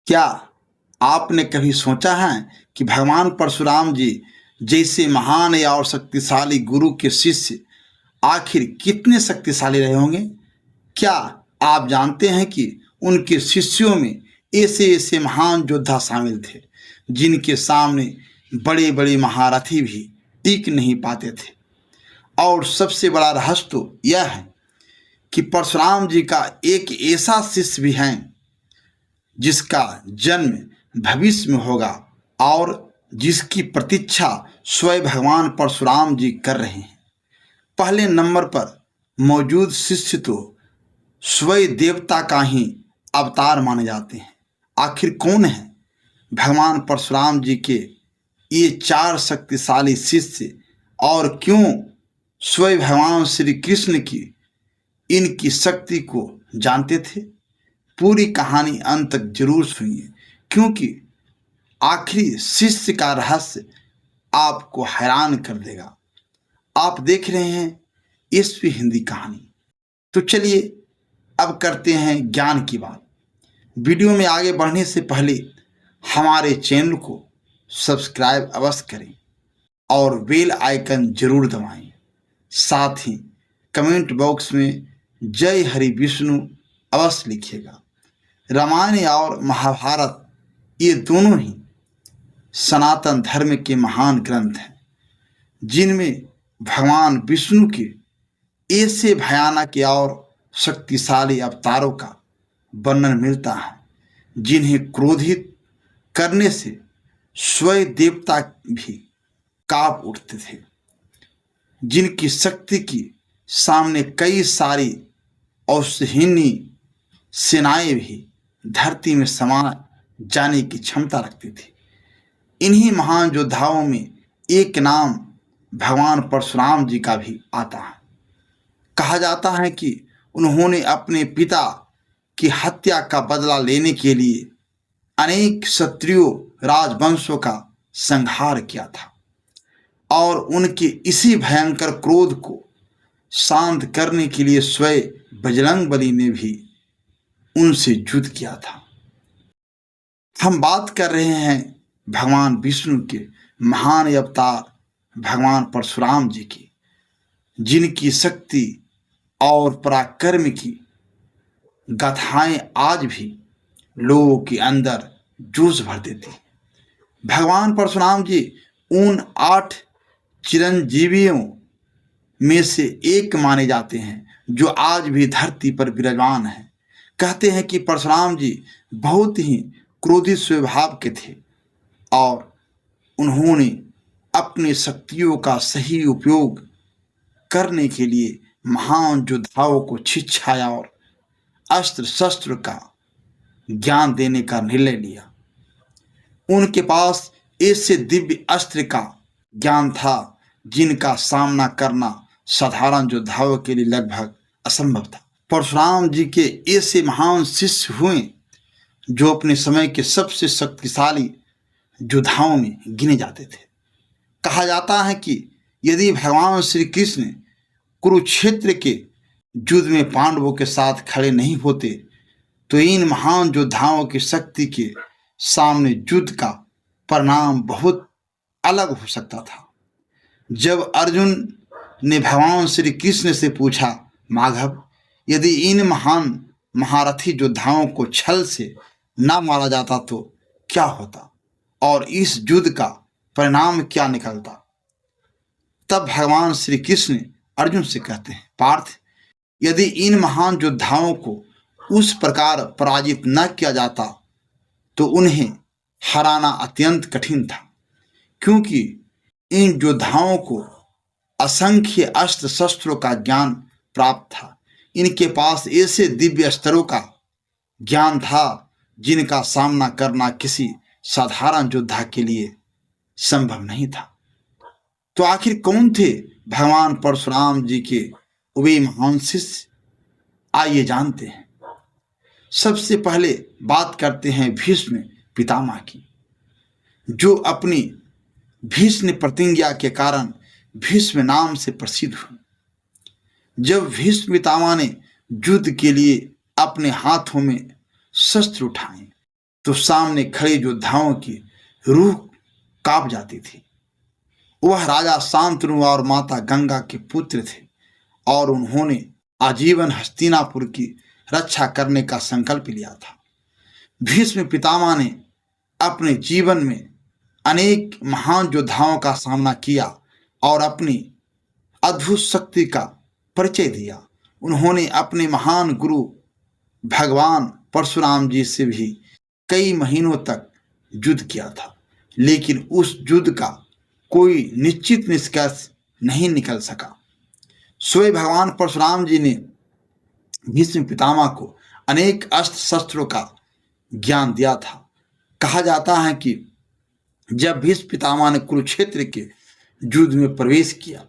क्या आपने कभी सोचा है कि भगवान परशुराम जी जैसे महान या और शक्तिशाली गुरु के शिष्य आखिर कितने शक्तिशाली रहे होंगे? क्या आप जानते हैं कि उनके शिष्यों में ऐसे ऐसे महान योद्धा शामिल थे जिनके सामने बड़े बड़े महारथी भी टिक नहीं पाते थे? और सबसे बड़ा रहस्य तो यह है कि परशुराम जी का एक ऐसा शिष्य भी है जिसका जन्म भविष्य में होगा और जिसकी प्रतीक्षा स्वयं भगवान परशुराम जी कर रहे हैं। पहले नंबर पर मौजूद शिष्य तो स्वयं देवता का ही अवतार माने जाते हैं। आखिर कौन है भगवान परशुराम जी के ये चार शक्तिशाली शिष्य और क्यों स्वयं भगवान श्री कृष्ण की इनकी शक्ति को जानते थे? पूरी कहानी अंत तक जरूर सुनिए, क्योंकि आखिरी शिष्य का रहस्य आपको हैरान कर देगा। आप देख रहे हैं एसपी हिंदी कहानी। तो चलिए अब करते हैं ज्ञान की बात। वीडियो में आगे बढ़ने से पहले हमारे चैनल को सब्सक्राइब अवश्य करें और बेल आइकन जरूर दबाएं। साथ ही कमेंट बॉक्स में जय हरि विष्णु अवश्य लिखिएगा। रामायण और महाभारत ये दोनों ही सनातन धर्म के महान ग्रंथ हैं जिनमें भगवान विष्णु के ऐसे भयानक और शक्तिशाली अवतारों का वर्णन मिलता है जिन्हें क्रोधित करने से स्वयं देवता भी कांप उठते थे, जिनकी शक्ति की सामने कई सारी औषधीनी सेनाएं भी धरती में समा जाने की क्षमता रखती थी। इन्हीं महान योद्धाओं में एक नाम भगवान परशुराम जी का भी आता है। कहा जाता है कि उन्होंने अपने पिता की हत्या का बदला लेने के लिए अनेक क्षत्रियों राजवंशों का संहार किया था और उनके इसी भयंकर क्रोध को शांत करने के लिए स्वयं बजरंगबली ने भी उनसे युद्ध किया था। हम बात कर रहे हैं भगवान विष्णु के महान अवतार भगवान परशुराम जी की, जिनकी शक्ति और पराक्रम की गाथाएं आज भी लोगों के अंदर जोश भर देती। भगवान परशुराम जी उन 8 चिरंजीवियों में से एक माने जाते हैं जो आज भी धरती पर विराजमान हैं। कहते हैं कि परशुराम जी बहुत ही क्रोधित स्वभाव के थे और उन्होंने अपनी शक्तियों का सही उपयोग करने के लिए महान योद्धाओं को शिक्षाया और अस्त्र शस्त्र का ज्ञान देने का निर्णय लिया। उनके पास ऐसे दिव्य अस्त्र का ज्ञान था जिनका सामना करना साधारण योद्धाओं के लिए लगभग असंभव था। परशुराम जी के ऐसे महान शिष्य हुए जो अपने समय के सबसे शक्तिशाली योद्धाओं में गिने जाते थे। कहा जाता है कि यदि भगवान श्री कृष्ण कुरुक्षेत्र के युद्ध में पांडवों के साथ खड़े नहीं होते तो इन महान योद्धाओं की शक्ति के सामने युद्ध का परिणाम बहुत अलग हो सकता था। जब अर्जुन ने भगवान श्री कृष्ण से पूछा, माधव, यदि इन महान महारथी योद्धाओं को छल से न मारा जाता तो क्या होता और इस युद्ध का परिणाम क्या निकलता? तब भगवान श्री कृष्ण अर्जुन से कहते हैं, पार्थ, यदि इन महान योद्धाओं को उस प्रकार पराजित न किया जाता तो उन्हें हराना अत्यंत कठिन था, क्योंकि इन योद्धाओं को असंख्य अस्त्र शस्त्रों का ज्ञान प्राप्त था। इनके पास ऐसे दिव्य अस्त्रों का ज्ञान था जिनका सामना करना किसी साधारण योद्धा के लिए संभव नहीं था। तो आखिर कौन थे भगवान परशुराम जी के वे महान शिष्य? आइए जानते हैं। सबसे पहले बात करते हैं भीष्म पितामह की, जो अपनी भीष्म प्रतिज्ञा के कारण भीष्म नाम से प्रसिद्ध हुए। जब भीष्म पितामह ने युद्ध के लिए अपने हाथों में शस्त्र उठाए तो सामने खड़े योद्धाओं की रूह कांप जाती थी। वह राजा शांतनु और माता गंगा के पुत्र थे और उन्होंने आजीवन हस्तिनापुर की रक्षा करने का संकल्प लिया था। भीष्म पितामह ने अपने जीवन में अनेक महान योद्धाओं का सामना किया और अपनी अद्भुत शक्ति का परिचय दिया। उन्होंने अपने महान गुरु भगवान परशुराम जी से भी कई महीनों तक युद्ध किया था, लेकिन उस युद्ध का कोई निश्चित निष्कर्ष नहीं निकल सका। स्वयं भगवान परशुराम जी ने भीष्म पितामह को अनेक अस्त्र शस्त्रों का ज्ञान दिया था। कहा जाता है कि जब भीष्म पितामह ने कुरुक्षेत्र के युद्ध में प्रवेश किया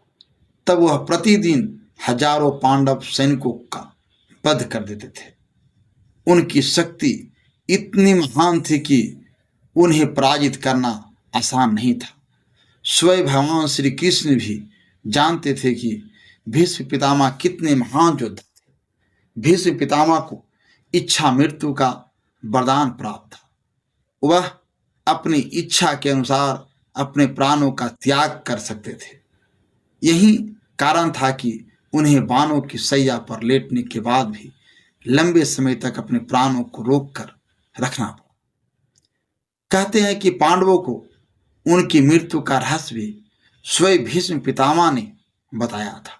तब वह प्रतिदिन हजारों पांडव सैनिकों का वध कर देते थे। उनकी शक्ति इतनी महान थी कि उन्हें पराजित करना आसान नहीं था। स्वयं भगवान श्री कृष्ण भी जानते थे कि भीष्म पितामह कितने महान योद्धा थे। भीष्म पितामह को इच्छा मृत्यु का वरदान प्राप्त था। वह अपनी इच्छा के अनुसार अपने प्राणों का त्याग कर सकते थे। यही कारण था कि उन्हें बाणों की सैया पर लेटने के बाद भी लंबे समय तक अपने प्राणों को रोककर रखना पड़ा। कहते हैं कि पांडवों को उनकी मृत्यु का रहस्य भी स्वयं भीष्म पितामह ने बताया था।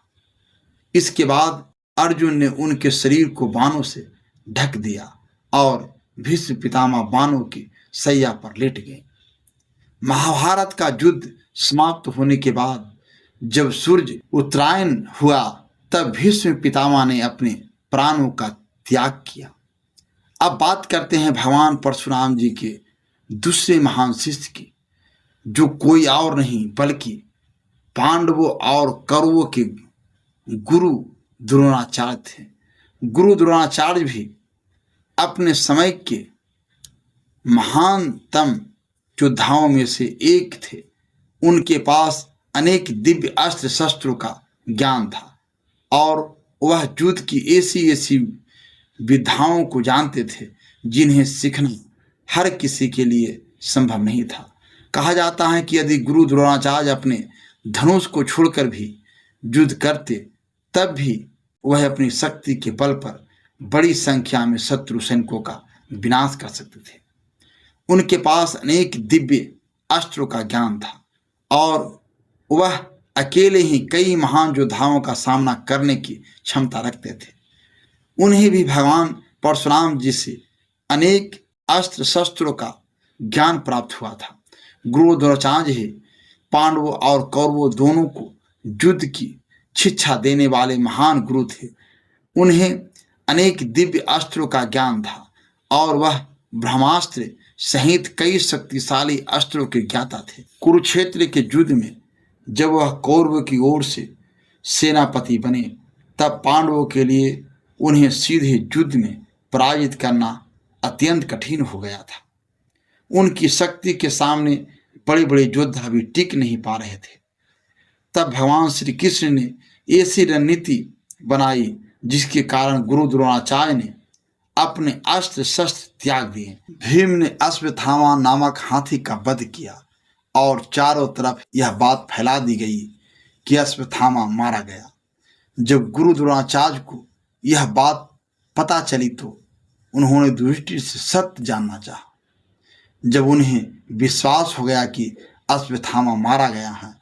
इसके बाद अर्जुन ने उनके शरीर को बाणों से ढक दिया और भीष्म पितामह बाणों की सैया पर लेट गए। महाभारत का युद्ध समाप्त होने के बाद जब सूर्य उत्तरायण हुआ तब भीष्म पितामह ने अपने प्राणों का त्याग किया। अब बात करते हैं भगवान परशुराम जी के दूसरे महान शिष्य की, जो कोई और नहीं बल्कि पांडवों और कौरवों के गुरु द्रोणाचार्य थे। गुरु द्रोणाचार्य भी अपने समय के महानतम योद्धाओं में से एक थे। उनके पास अनेक दिव्य अस्त्र शस्त्रों का ज्ञान था और वह युद्ध की ऐसी विधाओं को जानते थे जिन्हें सीखना हर किसी के लिए संभव नहीं था। कहा जाता है कि यदि गुरु द्रोणाचार्य अपने धनुष को छोड़कर भी युद्ध करते तब भी वह अपनी शक्ति के बल पर बड़ी संख्या में शत्रु सैनिकों का विनाश कर सकते थे। उनके पास अनेक दिव्य अस्त्रों का ज्ञान था और वह अकेले ही कई महान योद्धाओं का सामना करने की क्षमता रखते थे। उन्हें भी भगवान परशुराम जी से अनेक अस्त्र शस्त्रों का ज्ञान प्राप्त हुआ था। गुरु द्रोणाचार्य ही पांडवों और कौरवों दोनों को युद्ध की शिक्षा देने वाले महान गुरु थे। उन्हें अनेक दिव्य अस्त्रों का ज्ञान था और वह ब्रह्मास्त्र सहित कई शक्तिशाली अस्त्रों के ज्ञाता थे। कुरुक्षेत्र के युद्ध में जब वह कौरवों की ओर से सेनापति बने तब पांडवों के लिए उन्हें सीधे युद्ध में पराजित करना अत्यंत कठिन हो गया था। उनकी शक्ति के सामने बड़े बड़े योद्धा भी टिक नहीं पा रहे थे। तब भगवान श्री कृष्ण ने ऐसी रणनीति बनाई जिसके कारण गुरु द्रोणाचार्य ने अपने अस्त्र शस्त्र त्याग दिए। भीम ने अश्वत्थामा नामक हाथी का वध किया और चारों तरफ यह बात फैला दी गई कि अश्वत्थामा मारा गया। जब गुरु द्रोणाचार्य को यह बात पता चली तो उन्होंने दृष्टि से सत्य जानना चाहा। जब उन्हें विश्वास हो गया कि अश्वत्थामा मारा गया है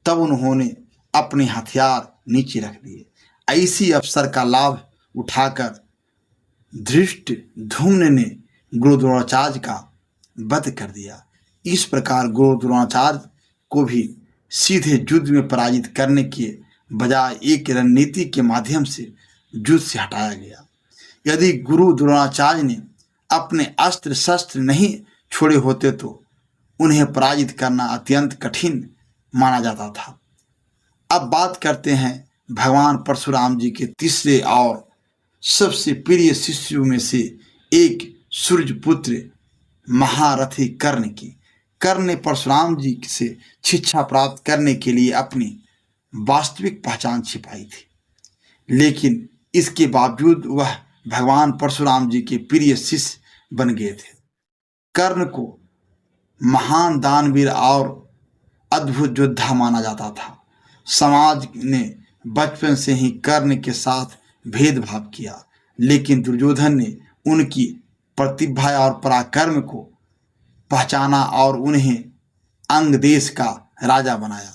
तब उन्होंने अपने हथियार नीचे रख दिए। ऐसी अवसर का लाभ उठाकर धृष्टद्युम्न ने गुरु द्रोणाचार्य का वध कर दिया। इस प्रकार गुरु द्रोणाचार्य को भी सीधे युद्ध में पराजित करने के बजाय एक रणनीति के माध्यम से युद्ध से हटाया गया। यदि गुरु द्रोणाचार्य ने अपने अस्त्र शस्त्र नहीं छोड़े होते तो उन्हें पराजित करना अत्यंत कठिन माना जाता था। अब बात करते हैं भगवान परशुराम जी के तीसरे और सबसे प्रिय शिष्यों में से एक सूर्यपुत्र महारथी कर्ण की। कर्ण ने परशुराम जी से शिक्षा प्राप्त करने के लिए अपनी वास्तविक पहचान छिपाई थी, लेकिन इसके बावजूद वह भगवान परशुराम जी के प्रिय शिष्य बन गए थे। कर्ण को महान दानवीर और अद्भुत योद्धा माना जाता था। समाज ने बचपन से ही कर्ण के साथ भेदभाव किया, लेकिन दुर्योधन ने उनकी प्रतिभा और पराक्रम को पहचाना और उन्हें अंग देश का राजा बनाया।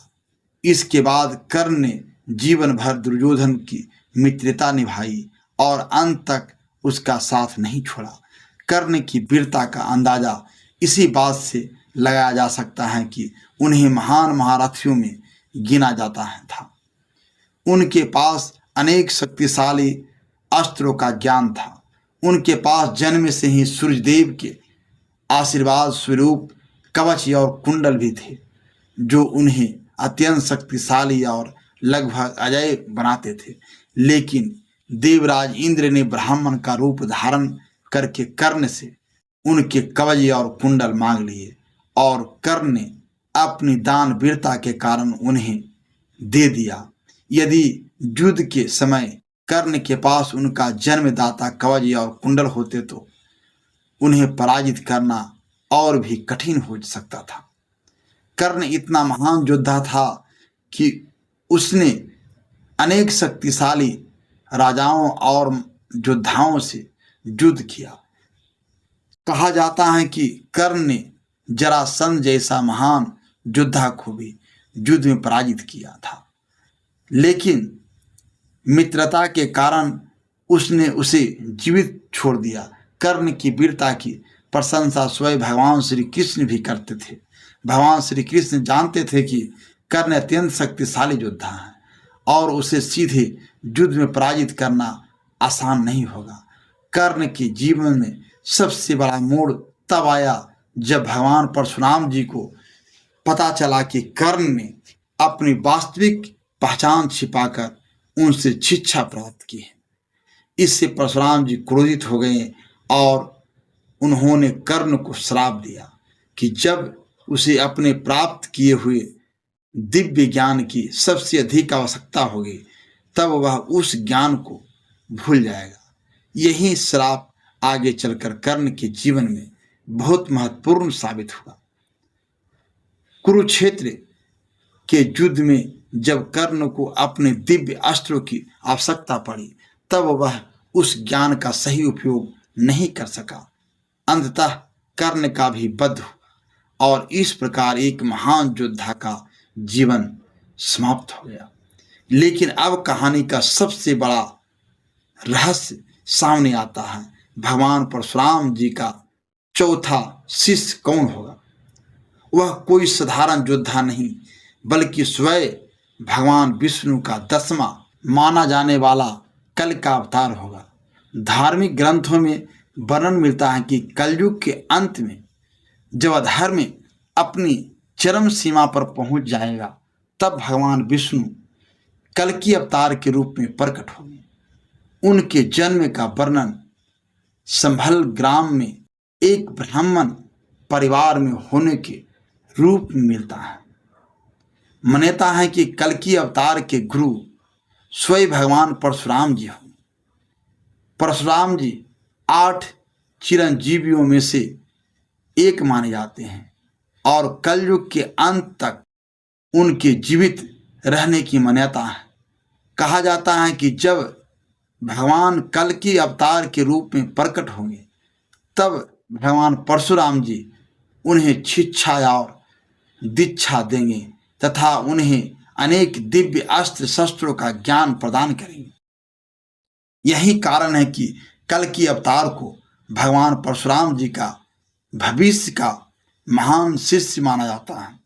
इसके बाद कर्ण ने जीवन भर दुर्योधन की मित्रता निभाई और अंत तक उसका साथ नहीं छोड़ा। कर्ण की वीरता का अंदाजा इसी बात से लगाया जा सकता है कि उन्हें महान महारथियों में गिना जाता था। उनके पास अनेक शक्तिशाली अस्त्रों का ज्ञान था। उनके पास जन्म से ही सूर्यदेव के आशीर्वाद स्वरूप कवच और कुंडल भी थे, जो उन्हें अत्यंत शक्तिशाली और लगभग अजेय बनाते थे। लेकिन देवराज इंद्र ने ब्राह्मण का रूप धारण करके कर्ण से उनके कवच और कुंडल मांग लिए और कर्ण ने अपनी दान वीरता के कारण उन्हें दे दिया। यदि युद्ध के समय कर्ण के पास उनका जन्मदाता कवच और कुंडल होते तो उन्हें पराजित करना और भी कठिन हो सकता था। कर्ण इतना महान योद्धा था कि उसने अनेक शक्तिशाली राजाओं और योद्धाओं से युद्ध किया। कहा जाता है कि कर्ण ने जरासंध जैसा महान योद्धा को भी युद्ध में पराजित किया था, लेकिन मित्रता के कारण उसने उसे जीवित छोड़ दिया। कर्ण की वीरता की प्रशंसा स्वयं भगवान श्री कृष्ण भी करते थे। भगवान श्री कृष्ण जानते थे कि कर्ण अत्यंत शक्तिशाली योद्धा है और उसे सीधे युद्ध में पराजित करना आसान नहीं होगा। कर्ण के जीवन में सबसे बड़ा मोड़ तब आया जब भगवान परशुराम जी को पता चला कि कर्ण ने अपनी वास्तविक पहचान छिपाकर उनसे शिक्षा प्राप्त की है। इससे परशुराम जी क्रोधित हो गए और उन्होंने कर्ण को श्राप दिया कि जब उसे अपने प्राप्त किए हुए दिव्य ज्ञान की सबसे अधिक आवश्यकता होगी तब वह उस ज्ञान को भूल जाएगा। यही श्राप आगे चलकर कर्ण के जीवन में बहुत महत्वपूर्ण साबित हुआ। कुरुक्षेत्र के युद्ध में जब कर्ण को अपने दिव्य अस्त्रों की आवश्यकता पड़ी तब वह उस ज्ञान का सही उपयोग नहीं कर सका। अंततः कर्ण का भी वध हुआ और इस प्रकार एक महान योद्धा का जीवन समाप्त हो गया। लेकिन अब कहानी का सबसे बड़ा रहस्य सामने आता है। भगवान परशुराम जी का चौथा शिष्य कौन होगा? वह कोई साधारण योद्धा नहीं बल्कि स्वयं भगवान विष्णु का 10वां माना जाने वाला कल का अवतार होगा। धार्मिक ग्रंथों में वर्णन मिलता है कि कलयुग के अंत में जब अधर्म अपनी चरम सीमा पर पहुंच जाएगा तब भगवान विष्णु कल्कि अवतार के रूप में प्रकट होंगे। उनके जन्म का वर्णन संभल ग्राम में एक ब्राह्मण परिवार में होने के रूप में मिलता है। मान्यता है कि कल्कि अवतार के गुरु स्वयं भगवान परशुराम जी होंगे। परशुराम जी 8 चिरंजीवियों में से एक माने जाते हैं और कलयुग के अंत तक उनके जीवित रहने की मान्यता है। कहा जाता है कि जब भगवान कल्कि अवतार के रूप में प्रकट होंगे तब भगवान परशुराम जी उन्हें शिक्षा और दीक्षा देंगे तथा उन्हें अनेक दिव्य अस्त्र शस्त्रों का ज्ञान प्रदान करेंगे। यही कारण है कि कल्कि अवतार को भगवान परशुराम जी का भविष्य का महान शिष्य माना जाता है।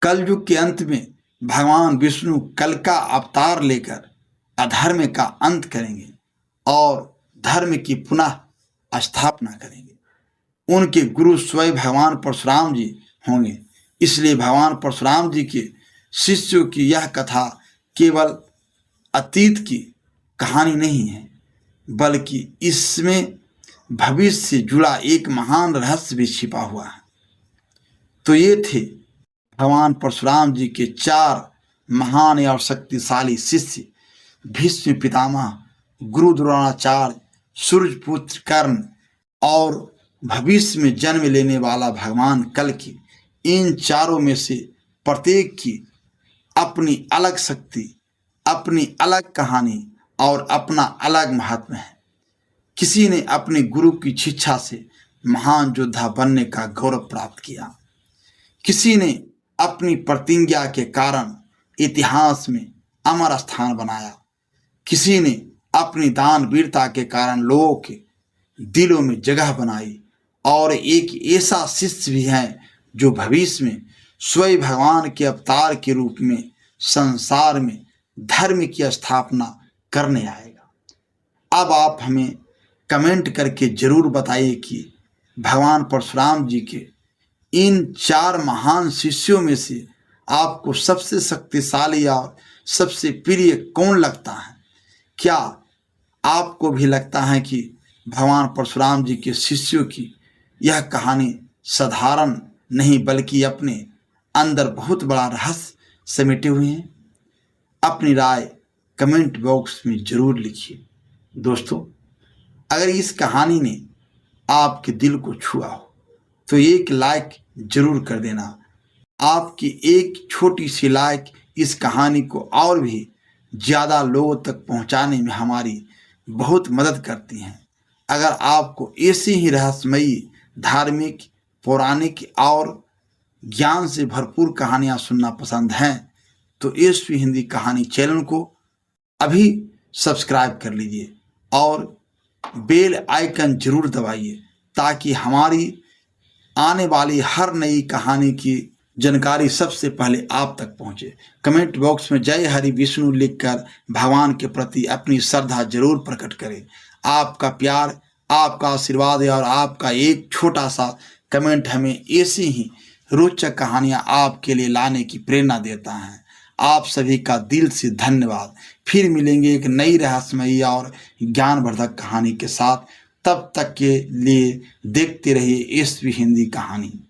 कलयुग के अंत में भगवान विष्णु कल का अवतार लेकर अधर्म का अंत करेंगे और धर्म की पुनः स्थापना करेंगे। उनके गुरु स्वयं भगवान परशुराम जी होंगे। इसलिए भगवान परशुराम जी के शिष्यों की यह कथा केवल अतीत की कहानी नहीं है बल्कि इसमें भविष्य से जुड़ा एक महान रहस्य भी छिपा हुआ है। तो ये थे भगवान परशुराम जी के 4 महान और शक्तिशाली शिष्य, भीष्म पितामह, गुरु द्रोणाचार्य, सूर्यपुत्र कर्ण और भविष्य में जन्म लेने वाला भगवान कल की इन चारों में से प्रत्येक की अपनी अलग शक्ति, अपनी अलग कहानी और अपना अलग महात्म्य है। किसी ने अपने गुरु की शिक्षा से महान योद्धा बनने का गौरव प्राप्त किया, किसी ने अपनी प्रतिज्ञा के कारण इतिहास में अमर स्थान बनाया, किसी ने अपनी दान वीरता के कारण लोगों के दिलों में जगह बनाई, और एक ऐसा शिष्य भी है जो भविष्य में स्वयं भगवान के अवतार के रूप में संसार में धर्म की स्थापना करने आएगा। अब आप हमें कमेंट करके जरूर बताइए कि भगवान परशुराम जी के इन 4 महान शिष्यों में से आपको सबसे शक्तिशाली और सबसे प्रिय कौन लगता है। क्या आपको भी लगता है कि भगवान परशुराम जी के शिष्यों की यह कहानी साधारण नहीं बल्कि अपने अंदर बहुत बड़ा रहस्य समेटे हुए हैं? अपनी राय कमेंट बॉक्स में जरूर लिखिए। दोस्तों, अगर इस कहानी ने आपके दिल को छुआ हो तो एक लाइक जरूर कर देना। आपकी एक छोटी सी लाइक इस कहानी को और भी ज़्यादा लोगों तक पहुंचाने में हमारी बहुत मदद करती हैं। अगर आपको ऐसी ही रहस्यमयी, धार्मिक, पौराणिक और ज्ञान से भरपूर कहानियां सुनना पसंद हैं तो एसवी हिंदी कहानी चैनल को अभी सब्सक्राइब कर लीजिए और बेल आइकन जरूर दबाइए ताकि हमारी आने वाली हर नई कहानी की जानकारी सबसे पहले आप तक पहुंचे। कमेंट बॉक्स में जय हरि विष्णु लिखकर भगवान के प्रति अपनी श्रद्धा जरूर प्रकट करें। आपका प्यार, आपका आशीर्वाद और आपका एक छोटा सा कमेंट हमें ऐसी ही रोचक कहानियां आपके लिए लाने की प्रेरणा देता है। आप सभी का दिल से धन्यवाद। फिर मिलेंगे एक नई रहस्यमयी और ज्ञानवर्धक कहानी के साथ। तब तक के लिए देखते रहिए एसवी हिंदी कहानी।